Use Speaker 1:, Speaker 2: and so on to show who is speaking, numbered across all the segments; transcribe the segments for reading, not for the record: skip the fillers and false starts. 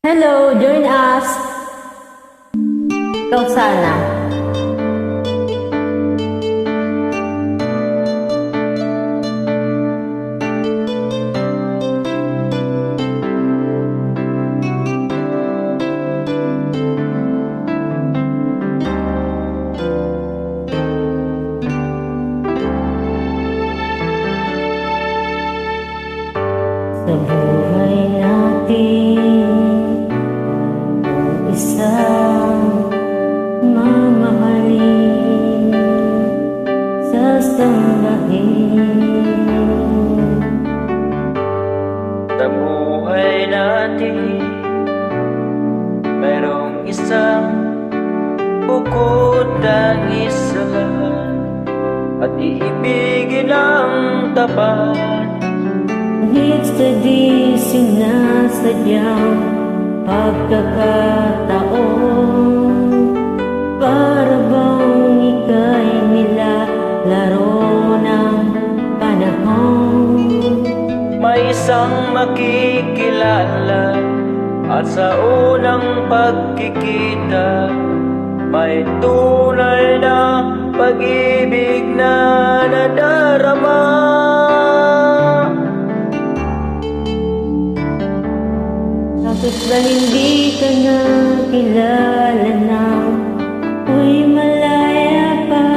Speaker 1: Hello, join us. Ikaw sana. Sa buhay natin, isang mamahalin, sasambahin.
Speaker 2: Sa buhay natin, mayroong isang bukod ng isa at iibigin ang tapat.
Speaker 1: Ngunit sa di sinasadyang pagkakataon, para bang ika'y nilalaro ng panahon.
Speaker 2: May isang makikilala at sa unang pagkikita, may tunay na pag-ibig na nadarama.
Speaker 1: Bakit ba hindi ka na kilala ng ako'y malaya pa,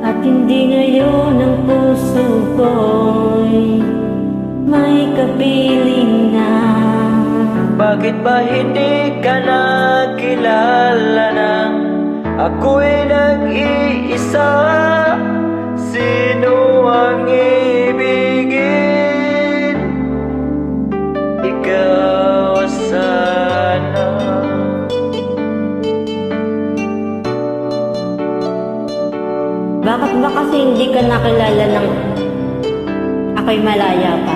Speaker 1: at hindi ngayon ang puso ko'y may kapiling na?
Speaker 2: Bakit ba hindi ka nakilala nang ako'y nag-iisa? Sino ang ibigin? Ikaw sana.
Speaker 1: Bakit ba kasi hindi ka nakilala ng ako'y malaya pa?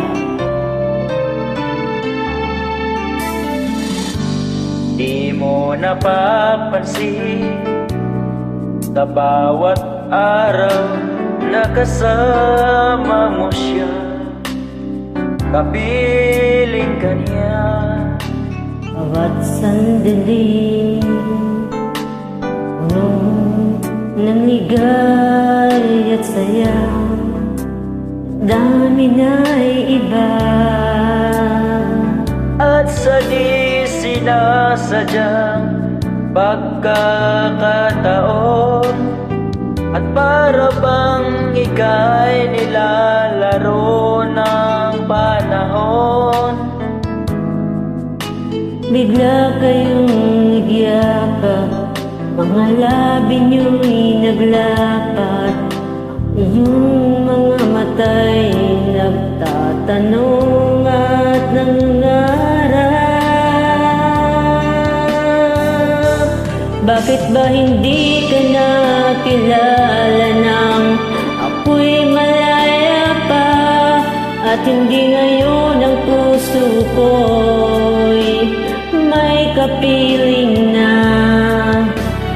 Speaker 2: Di mo napapansin sa bawat araw na kasama mo siya, kapiling ka niya.
Speaker 1: Bawat sandali, puno ng ligay at saya, dami na'y iba.
Speaker 2: At sa di sinasadyang pagkakataon, at para bang ika'y nilalaro ng panahon,
Speaker 1: bigla kayong nagyakap, mga labi nyo'y naglapat, iyong mga mata'y nagtatanong at nangarap. Bakit ba hindi ka nakilala nang ako'y malaya pa, at hindi ngayon ang puso ko'y may kapiling na?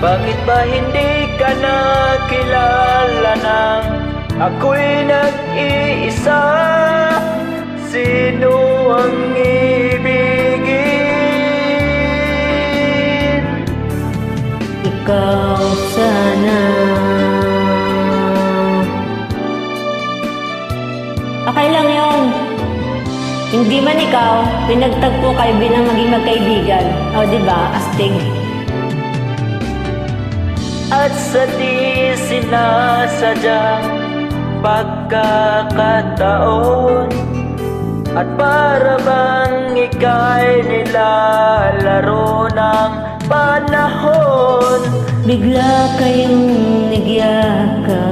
Speaker 2: bakit ba hindi ka nakilala nang ako'y nag-iisa? Sino ang ibigin?
Speaker 1: Ikaw sana. Okay lang yun. Hindi man ikaw, pinagtagpo kayo bilang maging magkaibigan. O, diba? Astig.
Speaker 2: At sa di sinasadyang pagkakataon, at para bang ika'y nilalaro ng panahon,
Speaker 1: Bigla kayong nagyakap,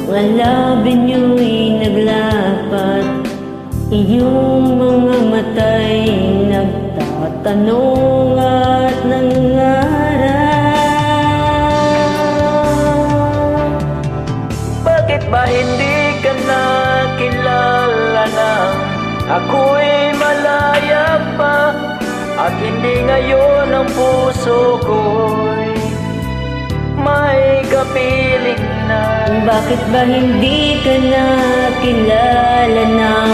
Speaker 1: mga labi nyo'y naglapat, iyong mga mata'y nagtatanong at nangarap.
Speaker 2: bakit ba hindi ka nakilala nang ako'y malaya pa, at hindi ngayon ang puso ko'y may kapiling na?
Speaker 1: Bakit ba hindi ka nakilala nang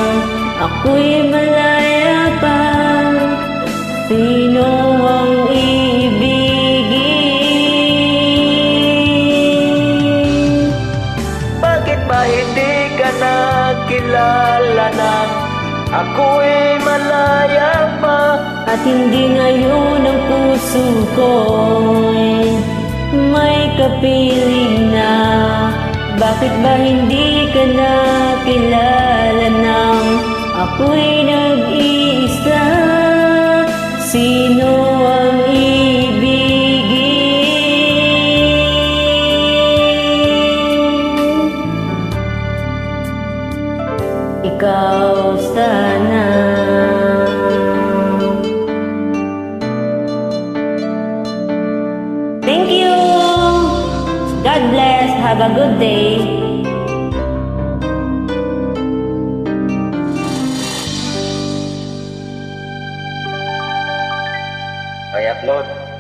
Speaker 1: ako'y malaya pa,
Speaker 2: ako'y malaya pa.
Speaker 1: At hindi ngayon ang puso ko'y may kapiling na. Bakit ba hindi ka na kilala nang ako'y nag-iisa? Sino ang ibigin? Ikaw sana. Thank you! God bless. Have a good day.
Speaker 2: I upload.